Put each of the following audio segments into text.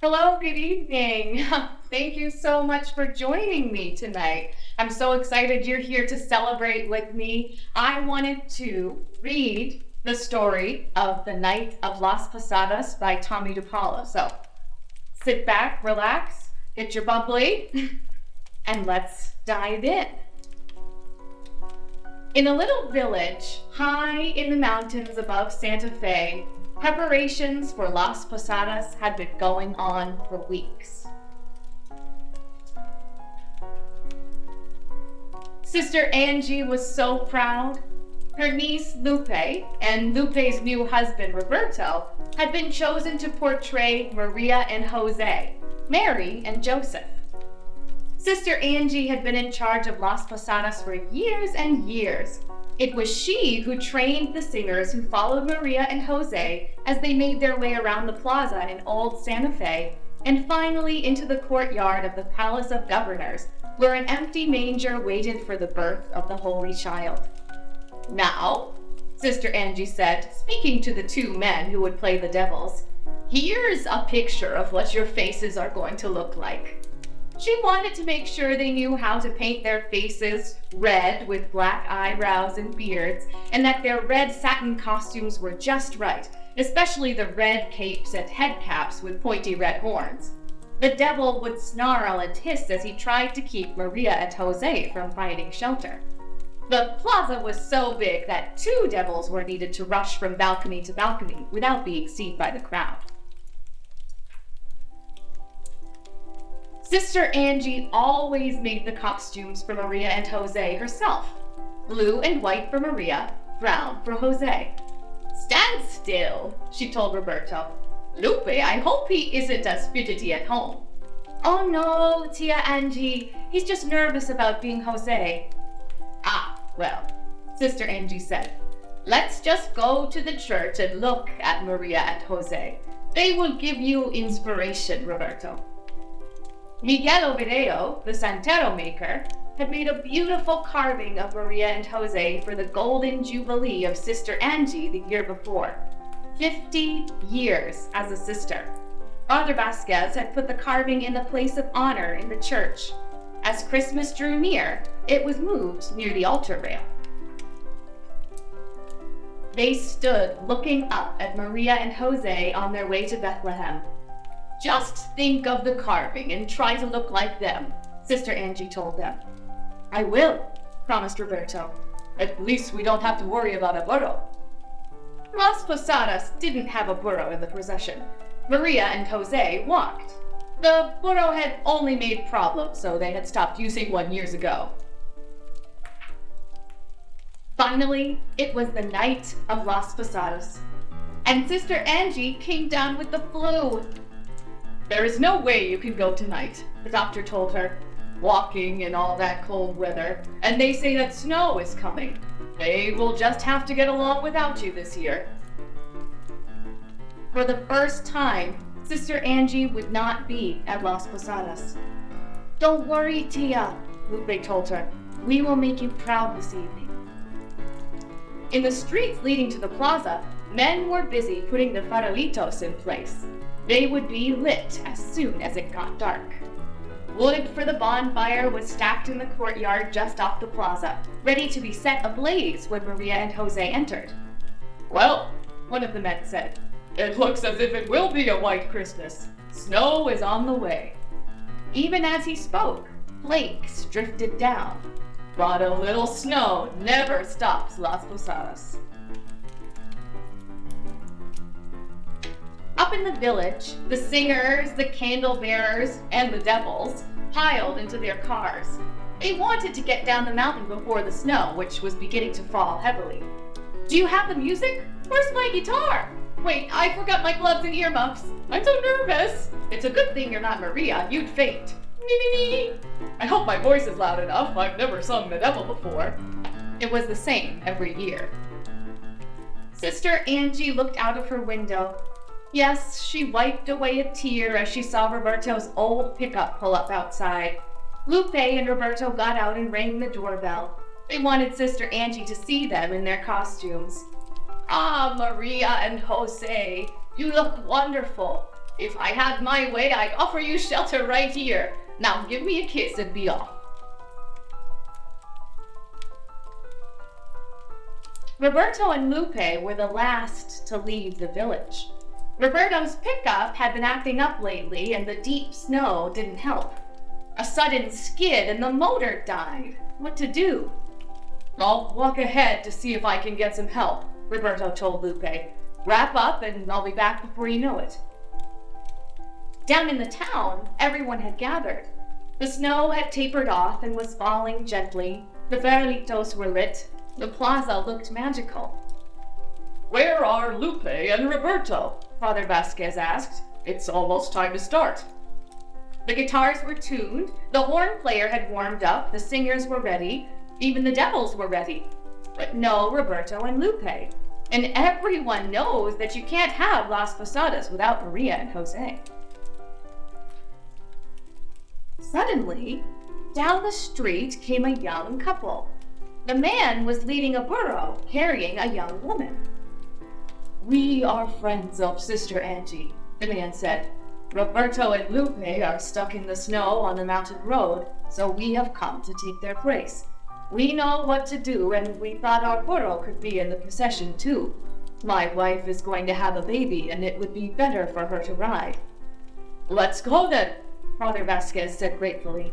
Hello, good evening. Thank you so much for joining me tonight. I'm so excited you're here to celebrate with me. I wanted to read the story of The Night of Las Posadas by Tomie DePaolo. So sit back, relax, get your bubbly, and let's dive in. In a little village high in the mountains above Santa Fe, preparations for Las Posadas had been going on for weeks. Sister Angie was so proud. Her niece Lupe and Lupe's new husband Roberto had been chosen to portray Maria and Jose, Mary and Joseph. Sister Angie had been in charge of Las Posadas for years and years. It was she who trained the singers who followed Maria and Jose as they made their way around the plaza in old Santa Fe and finally into the courtyard of the Palace of Governors, where an empty manger waited for the birth of the Holy Child. "Now," Sister Angie said, speaking to the two men who would play the devils, "here's a picture of what your faces are going to look like." She wanted to make sure they knew how to paint their faces red with black eyebrows and beards, and that their red satin costumes were just right, especially the red capes and head caps with pointy red horns. The devil would snarl and hiss as he tried to keep Maria and Jose from finding shelter. The plaza was so big that two devils were needed to rush from balcony to balcony without being seen by the crowd. Sister Angie always made the costumes for Maria and Jose herself. Blue and white for Maria, brown for Jose. "Stand still," she told Roberto. "Lupe, I hope he isn't as fidgety at home." "Oh no, Tia Angie, he's just nervous about being Jose." "Ah, well," Sister Angie said, "let's just go to the church and look at Maria and Jose. They will give you inspiration, Roberto." Miguel Ovideo, the Santero maker, had made a beautiful carving of Maria and Jose for the Golden Jubilee of Sister Angie the year before. 50 years as a sister. Father Vasquez had put the carving in the place of honor in the church. As Christmas drew near, it was moved near the altar rail. They stood looking up at Maria and Jose on their way to Bethlehem. "Just think of the carving and try to look like them," Sister Angie told them. "I will," promised Roberto. "At least we don't have to worry about a burro." Las Posadas didn't have a burro in the procession. Maria and Jose walked. The burro had only made problems, so they had stopped using one years ago. Finally, it was the night of Las Posadas, and Sister Angie came down with the flu. "There is no way you can go tonight," the doctor told her. "Walking in all that cold weather, and they say that snow is coming. They will just have to get along without you this year." For the first time, Sister Angie would not be at Las Posadas. "Don't worry, Tia," Lupe told her. "We will make you proud this evening." In the streets leading to the plaza, men were busy putting the farolitos in place. They would be lit as soon as it got dark. Wood for the bonfire was stacked in the courtyard just off the plaza, ready to be set ablaze when Maria and Jose entered. "Well," one of the men said, "it looks as if it will be a white Christmas. Snow is on the way." Even as he spoke, flakes drifted down. But a little snow never stops Las Posadas. Up in the village, the singers, the candle bearers, and the devils piled into their cars. They wanted to get down the mountain before the snow, which was beginning to fall heavily. "Do you have the music? Where's my guitar? Wait, I forgot my gloves and earmuffs. I'm so nervous. It's a good thing you're not Maria. You'd faint. Me, me, me. I hope my voice is loud enough. I've never sung the devil before." It was the same every year. Sister Angie looked out of her window. Yes, she wiped away a tear as she saw Roberto's old pickup pull up outside. Lupe and Roberto got out and rang the doorbell. They wanted Sister Angie to see them in their costumes. "Ah, Maria and Jose, you look wonderful. If I had my way, I'd offer you shelter right here. Now give me a kiss and be off. Roberto and Lupe were the last to leave the village. Roberto's pickup had been acting up lately, and the deep snow didn't help. A sudden skid and the motor died. What to do? I'll walk ahead to see if I can get some help, Roberto told Lupe. Wrap up and I'll be back before you know it. Down in the town, everyone had gathered. The snow had tapered off and was falling gently. The farolitos were lit. The plaza looked magical. Where are Lupe and Roberto? Father Vasquez asked. It's almost time to start. The guitars were tuned, the horn player had warmed up, the singers were ready, even the devils were ready. But no Roberto and Lupe. And everyone knows that you can't have Las Posadas without Maria and Jose. Suddenly, down the street came a young couple. The man was leading a burro, carrying a young woman. We are friends of Sister Angie, the man said. Roberto and Lupe are stuck in the snow on the mountain road, so we have come to take their place. We know what to do, and we thought our burro could be in the procession too. My wife is going to have a baby, and it would be better for her to ride. Let's go then, Father Vasquez said gratefully.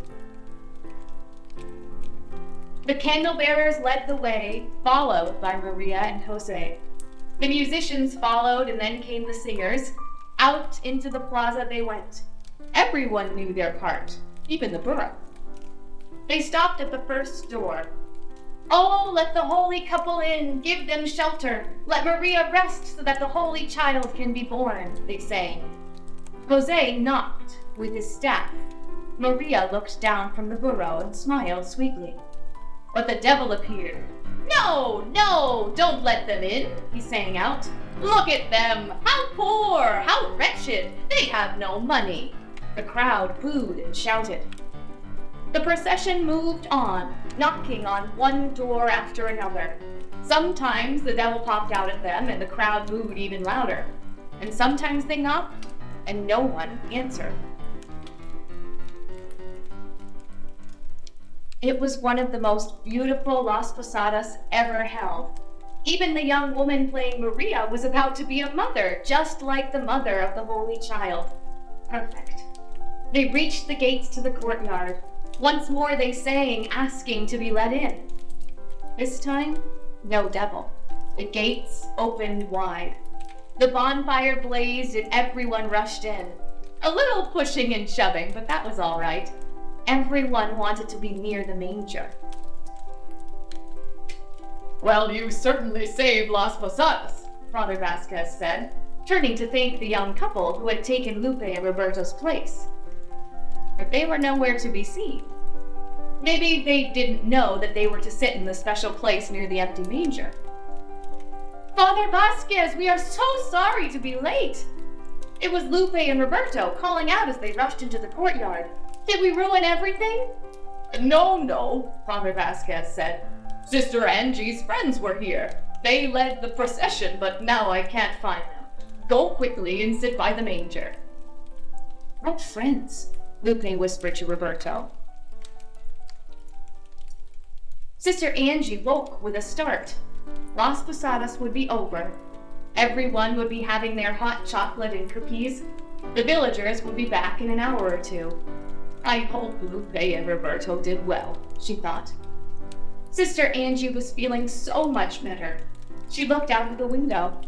The candle bearers led the way, followed by Maria and Jose. The musicians followed, and then came the singers. Out into the plaza they went. Everyone knew their part, even the burro. They stopped at the first door. Oh, let the holy couple in, give them shelter. Let Maria rest so that the holy child can be born, they sang. Jose knocked with his staff. Maria looked down from the burro and smiled sweetly. But the devil appeared. No, no, don't let them in, he sang out. Look at them, how poor, how wretched, they have no money. The crowd booed and shouted. The procession moved on, knocking on one door after another. Sometimes the devil popped out at them and the crowd booed even louder. And sometimes they knocked and no one answered. It was one of the most beautiful Las Posadas ever held. Even the young woman playing Maria was about to be a mother, just like the mother of the Holy Child. Perfect. They reached the gates to the courtyard. Once more they sang, asking to be let in. This time, no devil. The gates opened wide. The bonfire blazed and everyone rushed in. A little pushing and shoving, but that was all right. Everyone wanted to be near the manger. Well, you certainly saved Las Posadas, Father Vasquez said, turning to thank the young couple who had taken Lupe and Roberto's place. But they were nowhere to be seen. Maybe they didn't know that they were to sit in the special place near the empty manger. Father Vasquez, we are so sorry to be late. It was Lupe and Roberto calling out as they rushed into the courtyard. Did we ruin everything? No, Father Vasquez said. Sister Angie's friends were here. They led the procession, but now I can't find them. Go quickly and sit by the manger. What friends? Lupe whispered to Roberto. Sister Angie woke with a start. Las Posadas would be over. Everyone would be having their hot chocolate and cookies. The villagers would be back in an hour or two. I hope Lupe and Roberto did well, she thought. Sister Angie was feeling so much better. She looked out of the window.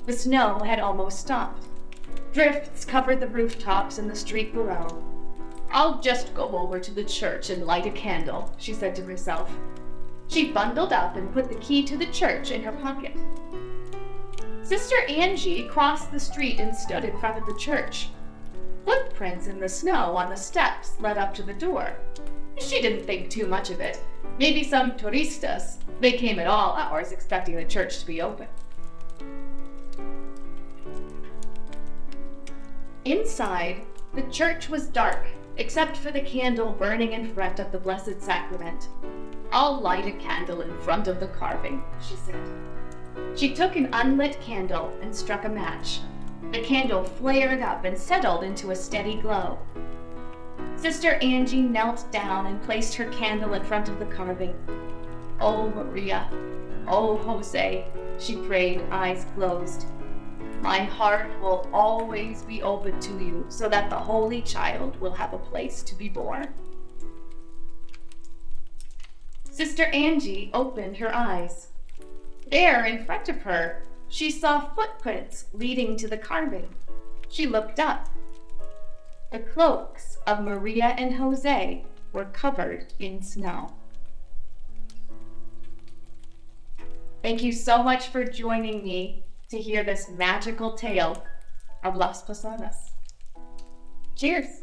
The snow had almost stopped. Drifts covered the rooftops and the street below. I'll just go over to the church and light a candle, she said to herself. She bundled up and put the key to the church in her pocket. Sister Angie crossed the street and stood in front of the church. Footprints in the snow on the steps led up to the door. She didn't think too much of it. Maybe some turistas. They came at all hours expecting the church to be open. Inside, the church was dark, except for the candle burning in front of the Blessed Sacrament. I'll light a candle in front of the carving, she said. She took an unlit candle and struck a match. The candle flared up and settled into a steady glow. Sister Angie knelt down and placed her candle in front of the carving. "Oh, Maria, oh, Jose," she prayed, eyes closed. "My heart will always be open to you so that the Holy Child will have a place to be born." Sister Angie opened her eyes. There in front of her, she saw footprints leading to the carving. She looked up. The cloaks of Maria and Jose were covered in snow. Thank you so much for joining me to hear this magical tale of Las Posadas. Cheers!